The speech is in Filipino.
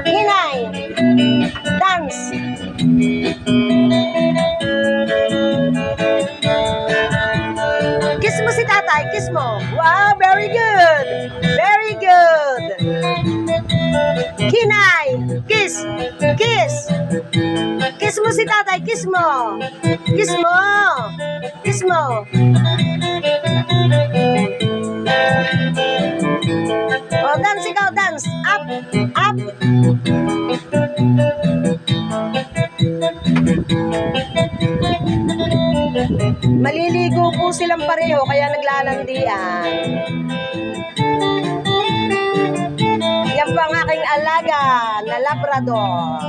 Hinay. Dance. Kiss mo si tatay, kiss mo. Wow, very good. Very good. Hinay. Kiss. Kiss. Kiss mo si tatay, kiss mo. Kiss mo. Kiss mo. Oh, dance ikaw, dance. Up. Up. Maliligo po silang pareho kaya naglalandian. Yan po ang aking alaga na Labrador.